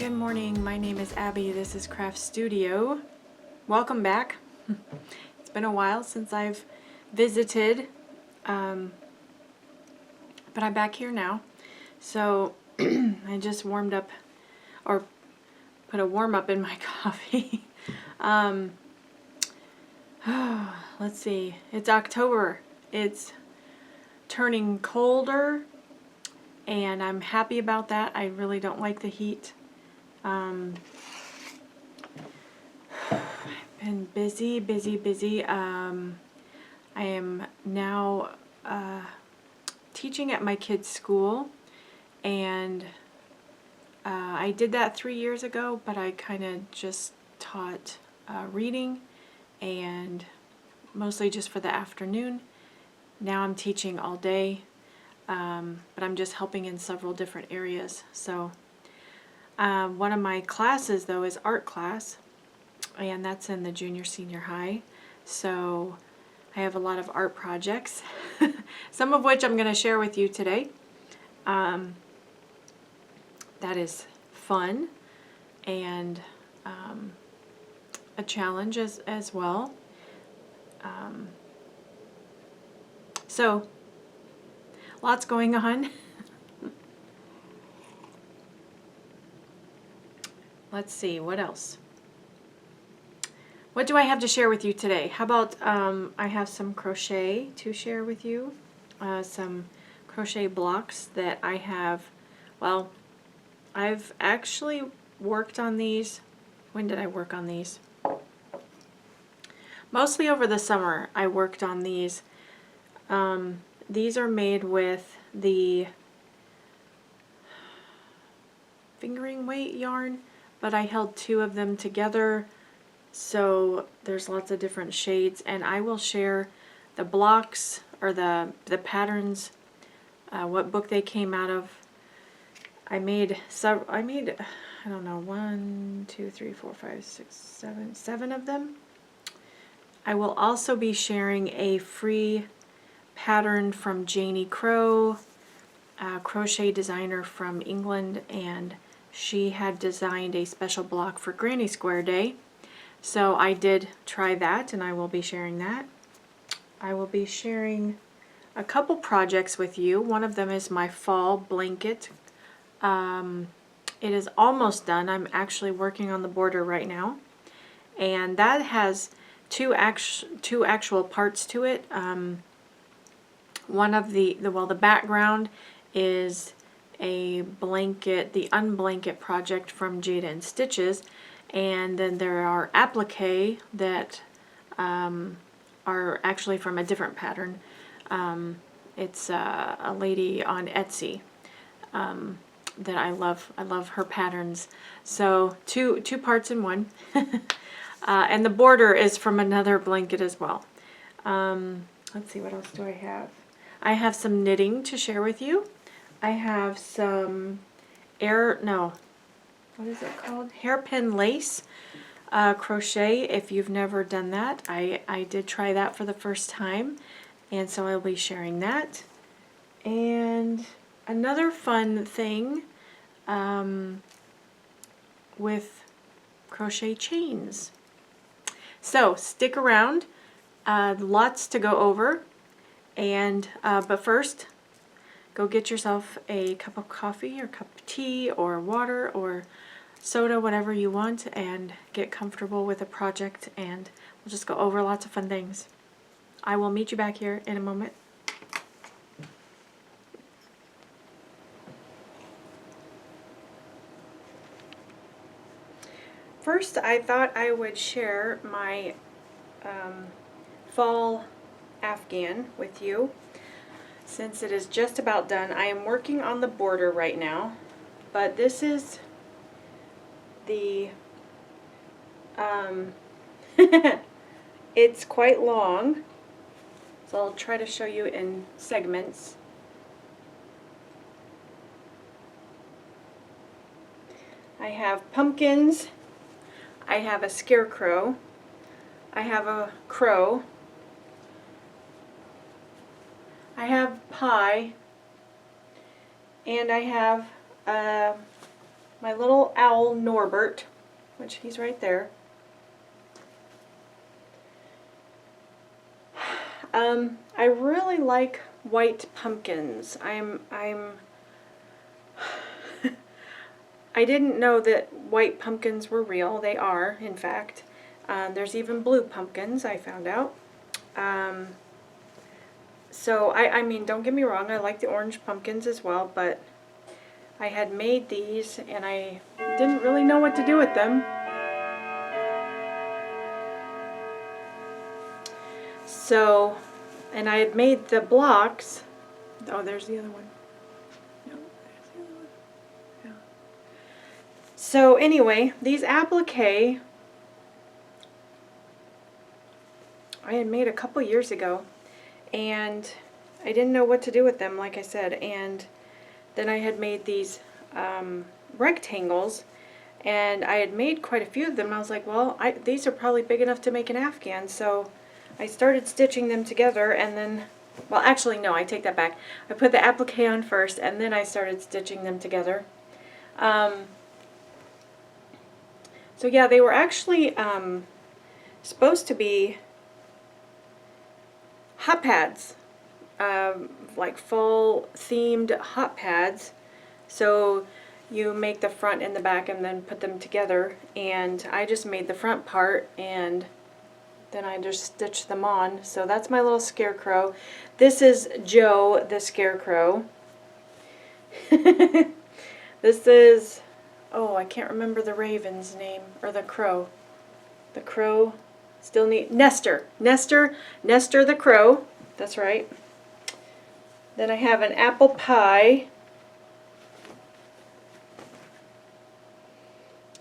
Good morning, my name is Abby, this is Craft Studio. Welcome back. It's been a while since I've visited, but I'm back here now. So I just warmed up, or put a warm up in my coffee. Let's see, it's October. It's turning colder and I'm happy about that. I really don't like the heat. I've been busy. I am now teaching at my kids' school, and I did that 3 years ago, but I kind of just taught reading and mostly just for the afternoon. Now I'm teaching all day, but I'm just helping in several different areas. So one of my classes though is art class, and that's in the junior senior high. So I have a lot of art projects, some of which I'm going to share with you today. That is fun and a challenge as well. So lots going on. Let's see, what else? What do I have to share with you today? How about I have some crochet to share with you. Some crochet blocks that I have. Well, I've actually worked on these. When did I work on these? Mostly over the summer I worked on these. These are made with the fingering weight yarn, but I held two of them together, so there's lots of different shades, and I will share the blocks or the patterns, what book they came out of. I made I don't know, 1, 2, 3, 4, 5, 6, 7 of them. I will also be sharing a free pattern from Janie Crow, a crochet designer from England, and she had designed a special block for Granny Square Day. So I did try that, and I will be sharing that. I will be sharing a couple projects with you. One of them is my fall blanket. It is almost done. I'm actually working on the border right now, and that has two actual parts to it. One of the background is a blanket, the Unblanket project from Jada and Stitches, and then there are applique that are actually from a different pattern. It's a lady on Etsy that I love. I love her patterns. So two parts in one. And the border is from another blanket as well. Let's see, what else do I have? I have some knitting to share with you. I have some what is it called? Hairpin lace crochet. If you've never done that, I did try that for the first time, and so I'll be sharing that. And another fun thing with crochet chains. So stick around, lots to go over, and but first, go get yourself a cup of coffee or cup of tea or water or soda, whatever you want, and get comfortable with the project, and we'll just go over lots of fun things. I will meet you back here in a moment. First, I thought I would share my fall afghan with you, since it is just about done. I am working on the border right now, but this is the it's quite long, so I'll try to show you in segments. I have pumpkins, I have a scarecrow, I have a crow, I have pie, and I have my little owl Norbert, which he's right there. I really like white pumpkins. I didn't know that white pumpkins were real. They are, in fact. There's even blue pumpkins, I found out. So, I mean, don't get me wrong, I like the orange pumpkins as well, but I had made these and I didn't really know what to do with them. So, and I had made the blocks. Oh, there's the other one. No, there's the other one. Yeah. So anyway, these applique I had made a couple years ago, and I didn't know what to do with them, like I said, and then I had made these rectangles, and I had made quite a few of them. I was like, well, these are probably big enough to make an afghan, so I started stitching them together, and then, well, actually, no, I take that back. I put the applique on first, and then I started stitching them together. So yeah, they were actually supposed to be hot pads, like fall themed hot pads. So you make the front and the back and then put them together, and I just made the front part and then I just stitched them on. So that's my little Scarecrow. This is Joe the Scarecrow. This is, oh, I can't remember the raven's name, or the crow. The crow, still need, Nestor the crow, that's right. Then I have an apple pie.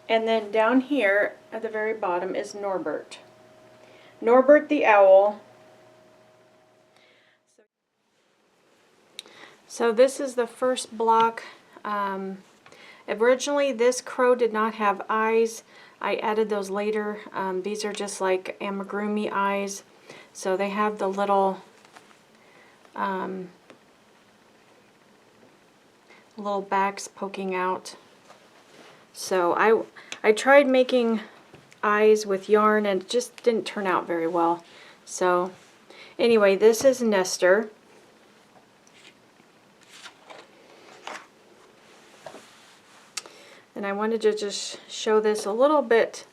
And then down here at the very bottom is Norbert. Norbert the owl. So this is the first block. Originally this crow did not have eyes. I added those later. These are just like amigurumi eyes. So they have the little little backs poking out. So I tried making eyes with yarn and it just didn't turn out very well. So anyway, this is Nestor. And I wanted to just show this a little bit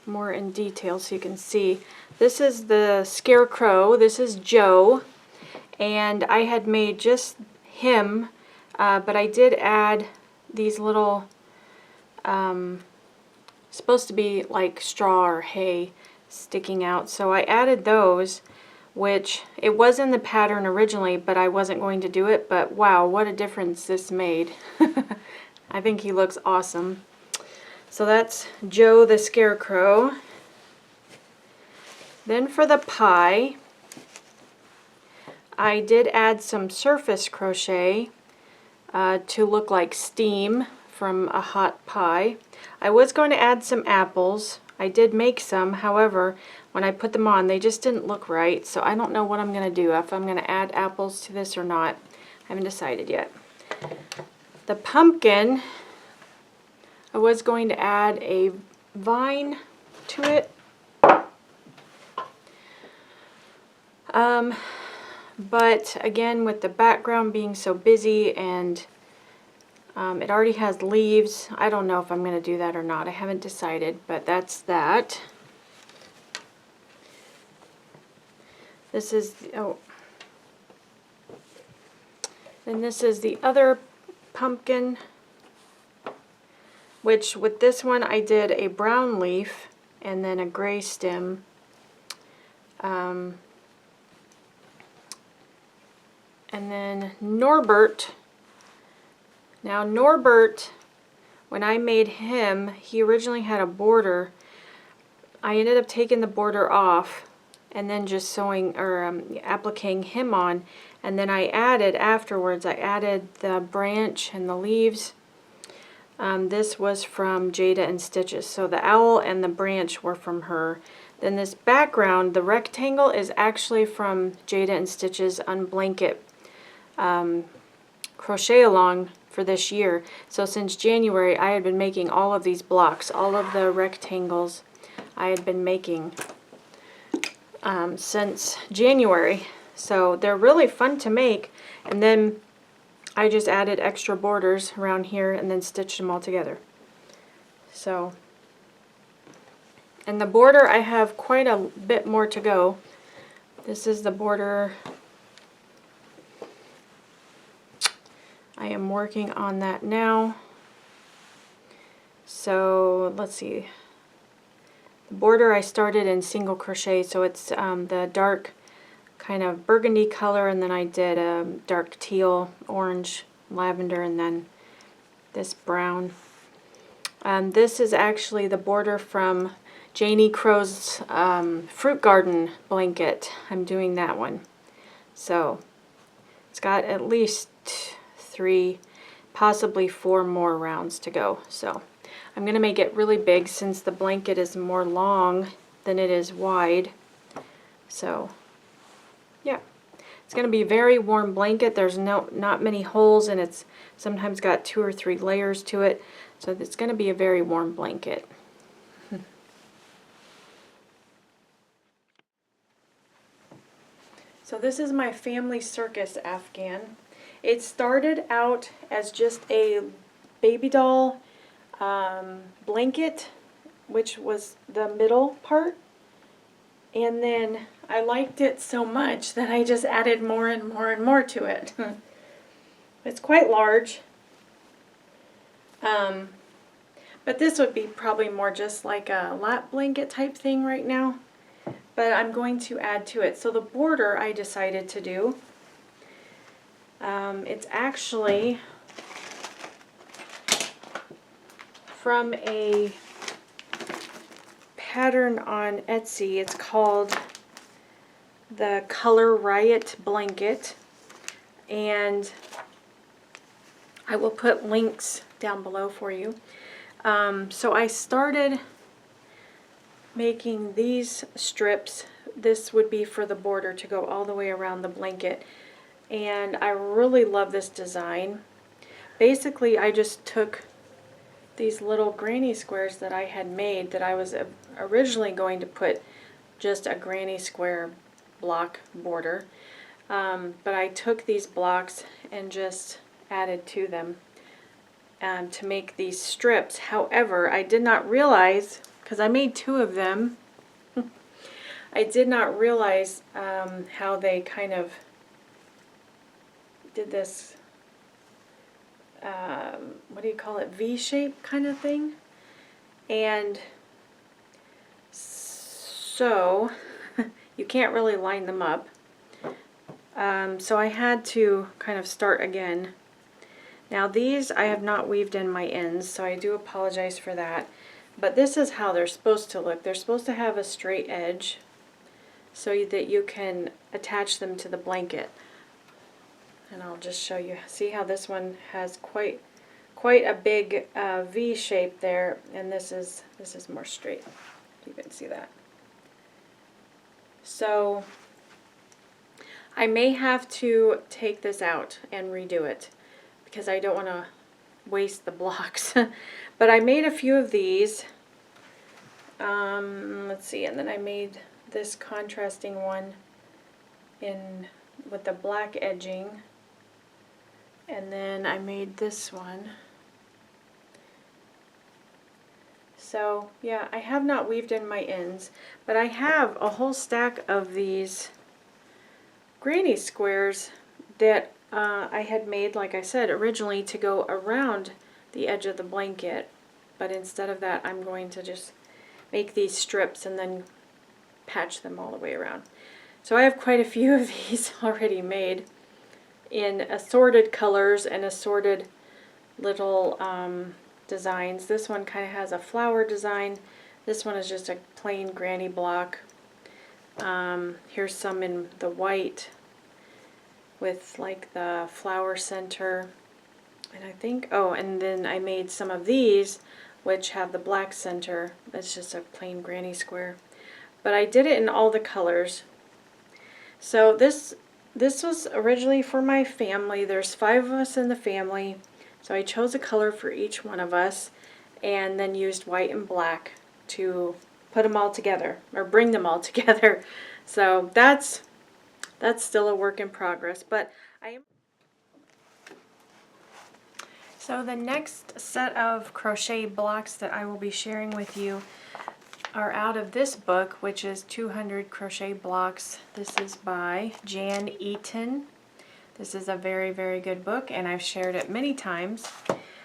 more in detail so you can see. This is the Scarecrow, this is Joe, and I had made just him, but I did add these little supposed to be like straw or hay sticking out, so I added those, which it was in the pattern originally, but I wasn't going to do it. But wow, what a difference this made. I think he looks awesome. So that's Joe the Scarecrow. Then for the pie, I did add some surface crochet to look like steam from a hot pie. I was going to add some apples. I did make some, however, when I put them on, they just didn't look right, so I don't know what I'm going to do, if I'm going to add apples to this or not. I haven't decided yet. The pumpkin, I was going to add a vine to it. But again, with the background being so busy and it already has leaves, I don't know if I'm going to do that or not. I haven't decided, but that's that. This is, oh, then this is the other pumpkin, which with this one I did a brown leaf and then a gray stem. And then Norbert. Now Norbert, when I made him, he originally had a border. I ended up taking the border off and then just sewing or appliquing him on, and then I added afterwards, I added the branch and the leaves. This was from Jada and Stitches, so the owl and the branch were from her. Then this background, the rectangle, is actually from Jada and Stitches Unblanket Crochet Along for this year. So since January, I had been making all of these blocks, all of the rectangles I had been making since January. So they're really fun to make. And then I just added extra borders around here and then stitched them all together. So, and the border, I have quite a bit more to go. This is the border. I am working on that now. So let's see. The border I started in single crochet, so it's the dark kind of burgundy color, and then I did a dark teal, orange, lavender, and then this brown. This is actually the border from Janie Crow's fruit garden blanket. I'm doing that one. So it's got at least 3, possibly 4 more rounds to go. So I'm going to make it really big since the blanket is more long than it is wide. So yeah, it's going to be a very warm blanket. There's not many holes, and it's sometimes got 2 or 3 layers to it. So it's going to be a very warm blanket. So this is my family circus afghan. It started out as just a baby doll blanket, which was the middle part. And then I liked it so much that I just added more and more and more to it. It's quite large. But this would be probably more just like a lap blanket type thing right now. But I'm going to add to it. So the border I decided to do, it's actually from a pattern on Etsy. It's called the Color Riot blanket, and I will put links down below for you. So I started making these strips. This would be for the border to go all the way around the blanket, and I really love this design. Basically, I just took these little granny squares that I had made that I was originally going to put just a granny square block border, but I took these blocks and just added to them to make these strips. However, I did not realize, because I made 2 of them, I did not realize how they kind of did this, what do you call it, V-shape kind of thing. And so you can't really line them up. So I had to kind of start again. Now these I have not weaved in my ends, so I do apologize for that. But this is how they're supposed to look. They're supposed to have a straight edge so that you can attach them to the blanket. And I'll just show you. See how this one has quite a big V shape there, and this is more straight. You can see that. So I may have to take this out and redo it because I don't want to waste the blocks. But I made a few of these. Let's see, and then I made this contrasting one with the black edging. And then I made this one. So yeah, I have not weaved in my ends, but I have a whole stack of these granny squares that I had made, like I said, originally to go around the edge of the blanket. But instead of that, I'm going to just make these strips and then patch them all the way around. So I have quite a few of these already made in assorted colors and assorted little designs. This one kind of has a flower design. This one is just a plain granny block. Here's some in the white with like the flower center. And I think, oh, and then I made some of these which have the black center. It's just a plain granny square. But I did it in all the colors. So this was originally for my family. There's 5 of us in the family. So I chose a color for each one of us and then used white and black to put them all together, or bring them all together. So that's still a work in progress, but I am. So the next set of crochet blocks that I will be sharing with you are out of this book, which is 200 Crochet Blocks. This is by Jan Eaton. This is a very, very good book, and I've shared it many times.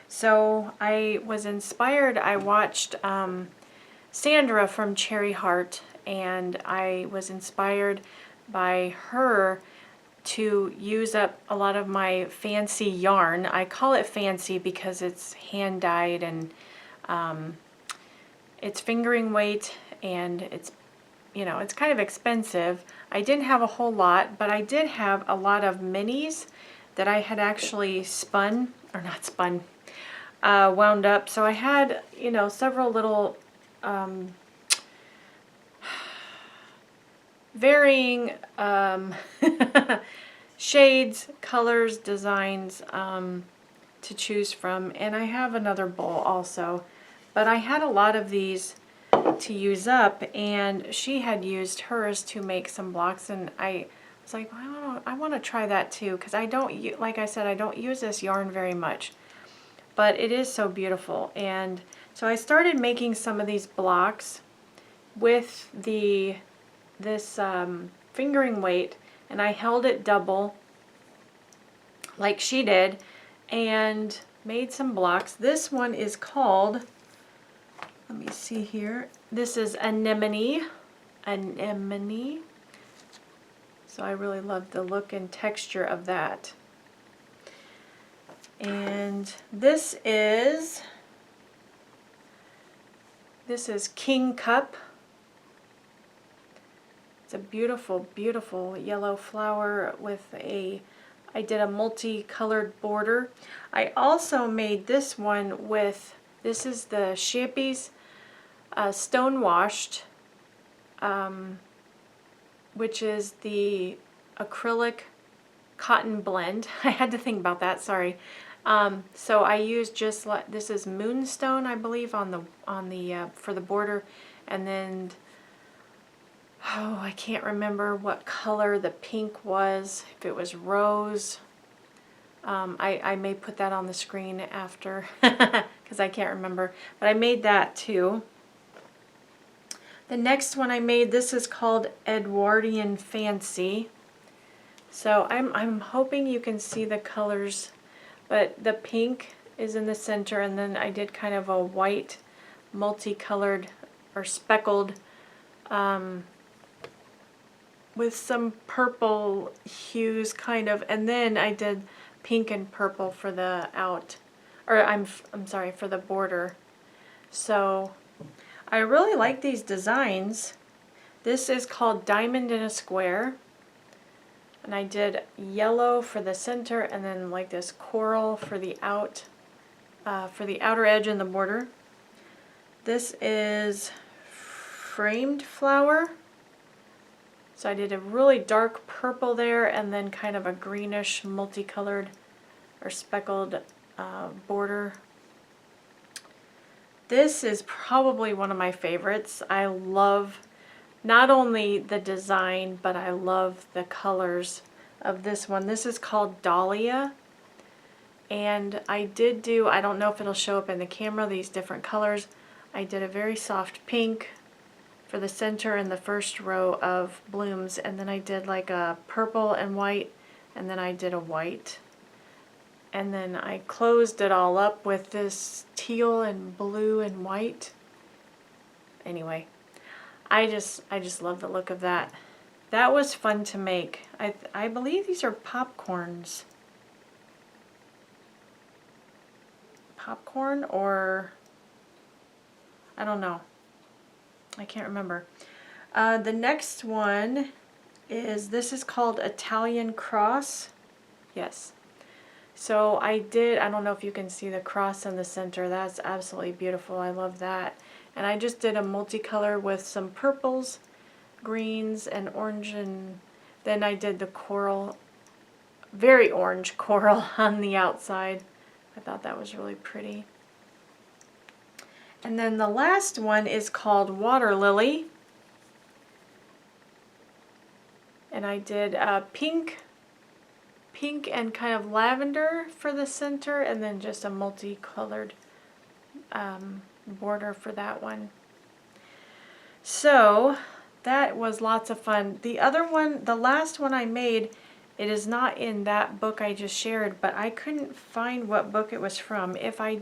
So I was inspired. I watched Sandra from Cherry Heart, and I was inspired by her to use up a lot of my fancy yarn. I call it fancy because it's hand dyed and it's fingering weight, and it's, you know, it's kind of expensive. I didn't have a whole lot, but I did have a lot of minis that I had actually spun, or not spun, wound up. So I had, you know, several little varying shades, colors, designs to choose from. And I have another bowl also. But I had a lot of these to use up, and she had used hers to make some blocks, and I was like, I want to try that too, because I don't, like I said, I don't use this yarn very much, but it is so beautiful. And so I started making some of these blocks with this fingering weight, and I held it double like she did and made some blocks. This one is called, let me see here, this is Anemone. So I really love the look and texture of that. And this is King Cup. It's a beautiful, beautiful yellow flower with I did a multicolored border. I also made this one with, this is the Champy's Stone Washed, which is the acrylic cotton blend. I had to think about that, sorry. So I used just like, this is Moonstone, I believe, on the for the border, and then oh, I can't remember what color the pink was, if it was rose. I may put that on the screen after because I can't remember, but I made that too. The next one I made, this is called Edwardian Fancy. So I'm hoping you can see the colors, but the pink is in the center, and then I did kind of a white multicolored or speckled with some purple hues kind of, and then I did pink and purple for the I'm sorry, for the border. So I really like these designs. This is called Diamond in a Square, and I did yellow for the center, and then like this coral for the outer edge and the border. This is Framed Flower. So I did a really dark purple there, and then kind of a greenish multicolored or speckled border. This is probably one of my favorites. I love not only the design, but I love the colors of this one. This is called Dahlia, and I did do, I don't know if it'll show up in the camera, these different colors. I did a very soft pink for the center and the first row of blooms, and then I did like a purple and white, and then I did a white, and then I closed it all up with this teal and blue and white. Anyway, I just love the look of that. That was fun to make. I believe these are popcorns. Popcorn, or I don't know. I can't remember. The next one is, this is called Italian Cross. Yes. So I don't know if you can see the cross in the center. That's absolutely beautiful. I love that. And I just did a multicolor with some purples, greens, and orange, and then I did the coral, very orange coral on the outside. I thought that was really pretty. And then the last one is called Water Lily. And I did pink and kind of lavender for the center, and then just a multicolored border for that one. So that was lots of fun. The other one, the last one I made, it is not in that book I just shared, but I couldn't find what book it was from. If I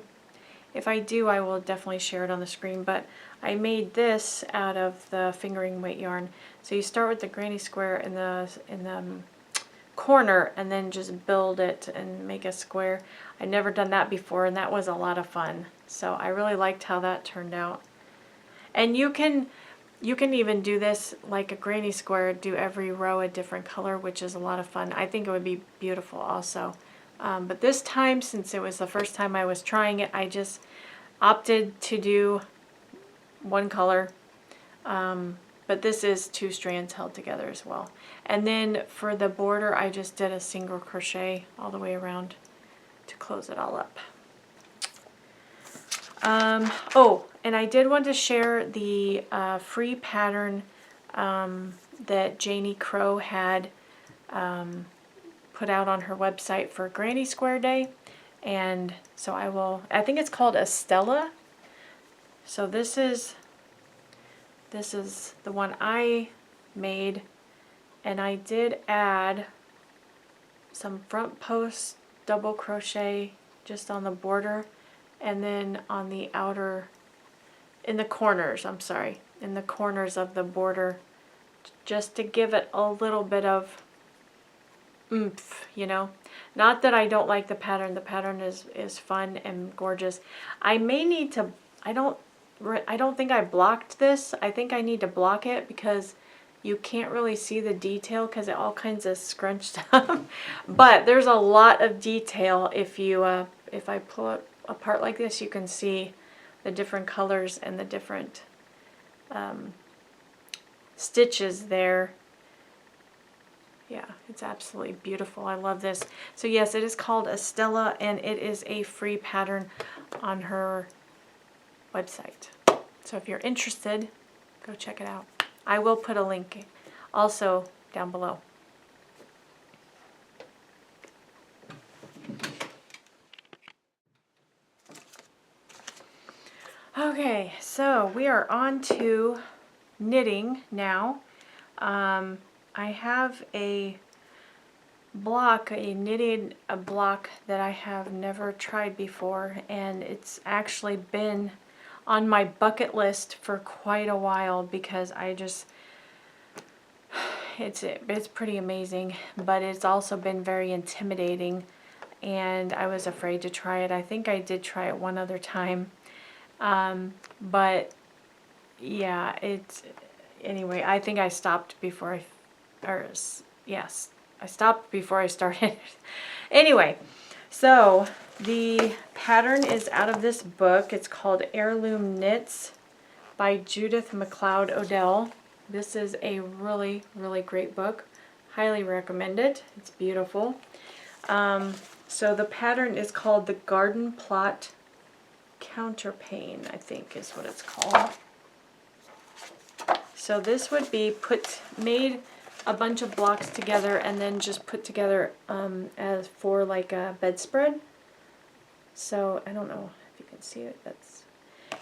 do, I will definitely share it on the screen, but I made this out of the fingering weight yarn. So you start with the granny square in the corner and then just build it and make a square. I'd never done that before, and that was a lot of fun. So I really liked how that turned out. And you can even do this like a granny square, do every row a different color, which is a lot of fun. I think it would be beautiful also. But this time, since it was the first time I was trying it, I just opted to do one color. But this is 2 strands held together as well. And then for the border, I just did a single crochet all the way around to close it all up. Oh, and I did want to share the free pattern that Janie Crow had put out on her website for Granny Square Day. And so I think it's called Estella. So this is the one I made, and I did add some front post double crochet just on the border, and then on the outer, in the corners, in the corners of the border, just to give it a little bit of oomph, you know. Not that I don't like the pattern is fun and gorgeous. I may need to, I don't think I blocked this. I think I need to block it because you can't really see the detail because it all kinds of scrunched up. But there's a lot of detail if I pull it apart like this. You can see the different colors and the different stitches there. Yeah, it's absolutely beautiful. I love this. So yes, it is called Estella, and it is a free pattern on her website. So if you're interested, go check it out. I will put a link also down below. Okay, so we are on to knitting now. I have a block, a knitted block that I have never tried before, and it's actually been on my bucket list for quite a while because I just, it's pretty amazing, but it's also been very intimidating, and I was afraid to try it. I think I did try it one other time, but yeah, anyway, I think I stopped before I stopped before I started. Anyway, so the pattern is out of this book. It's called Heirloom Knits by Judith MacLeod Odell. This is a really, really great book. Highly recommend it. It's beautiful. So the pattern is called the Garden Plot Counterpane, I think is what it's called. So this would be made a bunch of blocks together and then just put together as for like a bedspread. So I don't know if you can see it.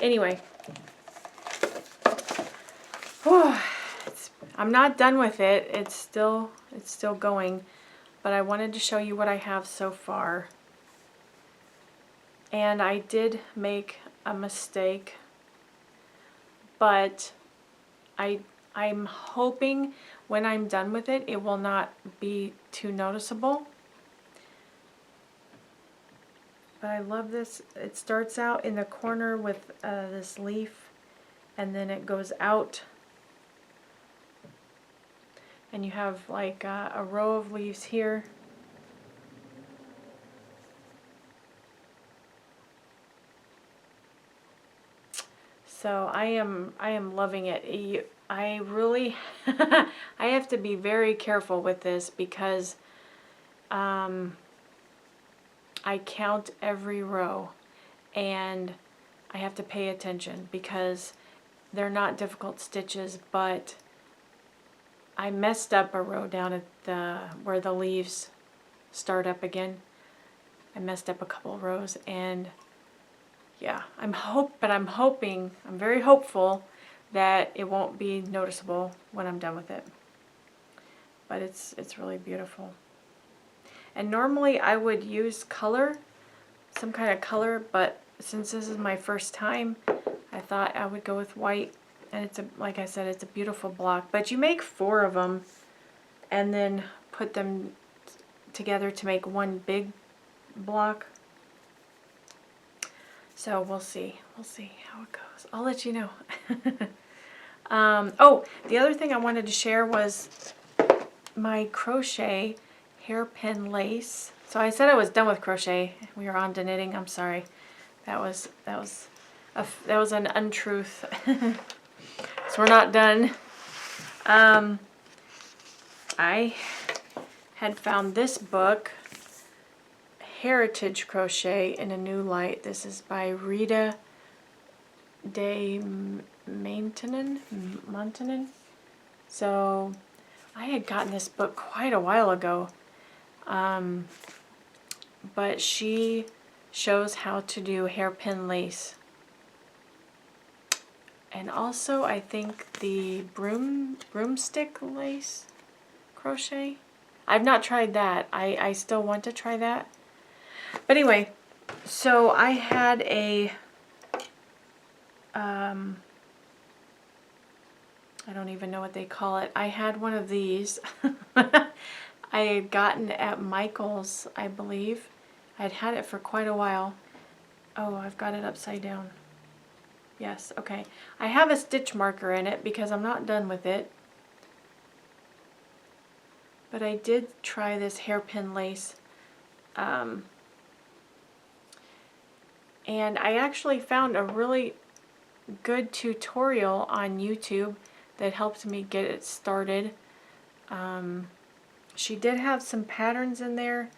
Anyway. I'm not done with it. It's still going, but I wanted to show you what I have so far. And I did make a mistake, but I'm hoping when I'm done with it, it will not be too noticeable. But I love this. It starts out in the corner with this leaf, and then it goes out, and you have like a row of leaves here. So I am loving it. I really I have to be very careful with this because I count every row and I have to pay attention because they're not difficult stitches, but I messed up a row down at the where the leaves start up again. I messed up a couple rows, and yeah, I'm very hopeful that it won't be noticeable when I'm done with it. But it's really beautiful. And normally I would use color, some kind of color, but since this is my first time, I thought I would go with white. And it's like I said, it's a beautiful block. But you make 4 of them and then put them together to make one big block. So we'll see how it goes. I'll let you know. Oh, the other thing I wanted to share was my crochet hairpin lace. So I said I was done with crochet. We are on to knitting. I'm sorry. That was an untruth. So we're not done. I had found this book, Heritage Crochet in a New Light. This is by Rita de Montanen. So I had gotten this book quite a while ago, but she shows how to do hairpin lace. And also, I think the broomstick lace crochet. I've not tried that. I still want to try that. But anyway, so I had a, I don't even know what they call it. I had one of these. I had gotten at Michael's, I believe. I'd had it for quite a while. Oh, I've got it upside down. Yes, okay. I have a stitch marker in it because I'm not done with it. But I did try this hairpin lace. And I actually found a really good tutorial on YouTube that helped me get it started. She did have some patterns in there,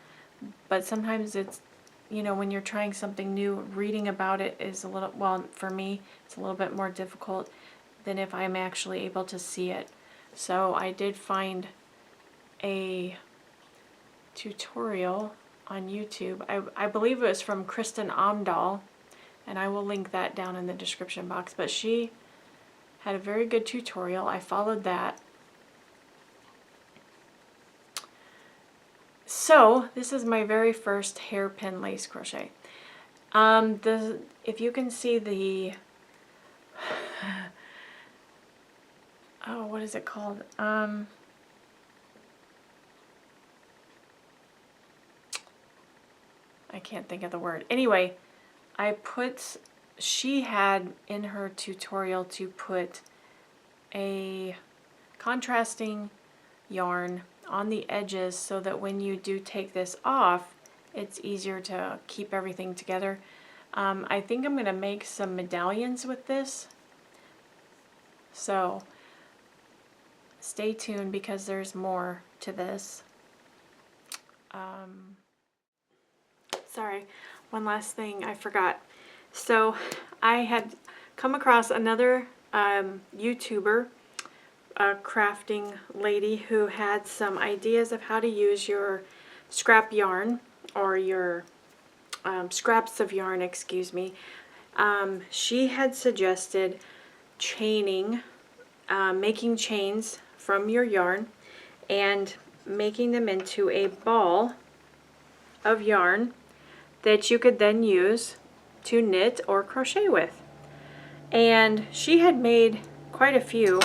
but sometimes it's, you know, when you're trying something new, reading about it is a little, well, for me, it's a little bit more difficult than if I'm actually able to see it. So I did find a tutorial on YouTube. I believe it was from Kristen Amdahl, and I will link that down in the description box. But she had a very good tutorial. I followed that. So this is my very first hairpin lace crochet. If you can see the, oh, what is it called? I can't think of the word. Anyway, she had in her tutorial to put a contrasting yarn on the edges so that when you do take this off, it's easier to keep everything together. I think I'm going to make some medallions with this. So stay tuned because there's more to this. Sorry, one last thing I forgot. So I had come across another YouTuber, a crafting lady who had some ideas of how to use your scrap yarn, or your scraps of yarn, excuse me. She had suggested chaining, making chains from your yarn and making them into a ball of yarn that you could then use to knit or crochet with. And she had made quite a few.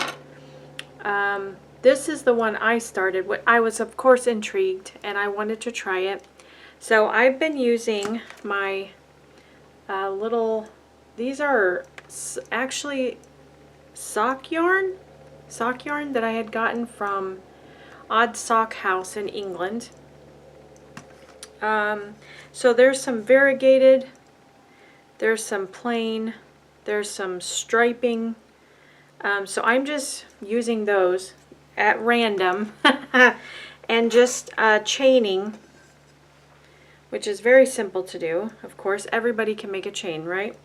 This is the one I started with. I was of course intrigued and I wanted to try it. So I've been using my these are actually sock yarn that I had gotten from Odd Sock House in England. So there's some variegated, there's some plain, there's some striping. So I'm just using those at random and just chaining which is very simple to do. Of course, everybody can make a chain, right?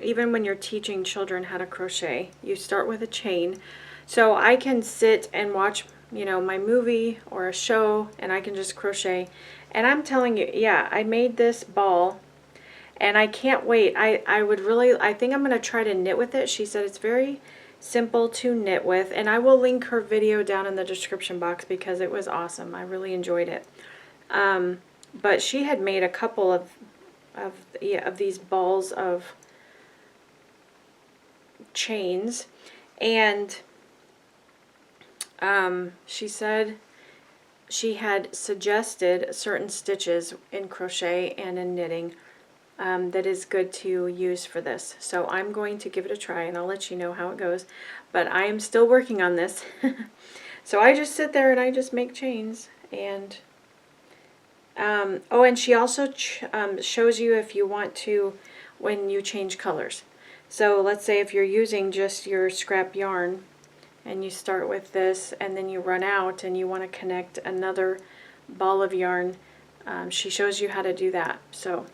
Even when you're teaching children how to crochet, you start with a chain. So I can sit and watch, you know, my movie or a show, and I can just crochet. And I'm telling you, yeah, I made this ball, and I can't wait. I think I'm going to try to knit with it. She said it's very simple to knit with, and I will link her video down in the description box because it was awesome. I really enjoyed it. But she had made a couple of these balls of chains, and she said she had suggested certain stitches in crochet and in knitting that is good to use for this. So I'm going to give it a try, and I'll let you know how it goes. But I am still working on this. So I just sit there and I just make chains. And oh, and she also shows you if you want to, when you change colors. So let's say if you're using just your scrap yarn and you start with this and then you run out and you want to connect another ball of yarn, she shows you how to do that. So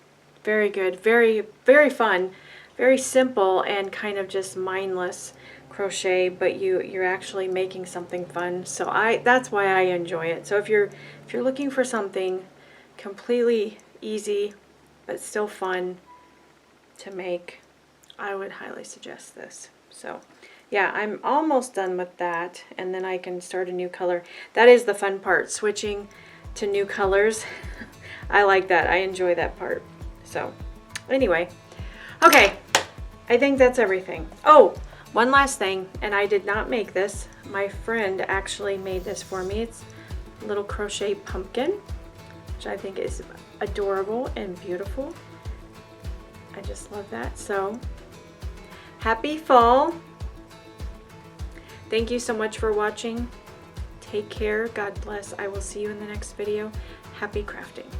very good, very, very fun, very simple and kind of just mindless crochet, but you're actually making something fun. So that's why I enjoy it. So if you're looking for something completely easy but still fun to make, I would highly suggest this. So yeah, I'm almost done with that, and then I can start a new color. That is the fun part, switching to new colors. I like that. I enjoy that part. So anyway, okay, I think that's everything. Oh, one last thing, and I did not make this. My friend actually made this for me. It's a little crochet pumpkin, which I think is adorable and beautiful. I just love that. So happy fall. Thank you so much for watching. Take care. God bless. I will see you in the next video. Happy crafting.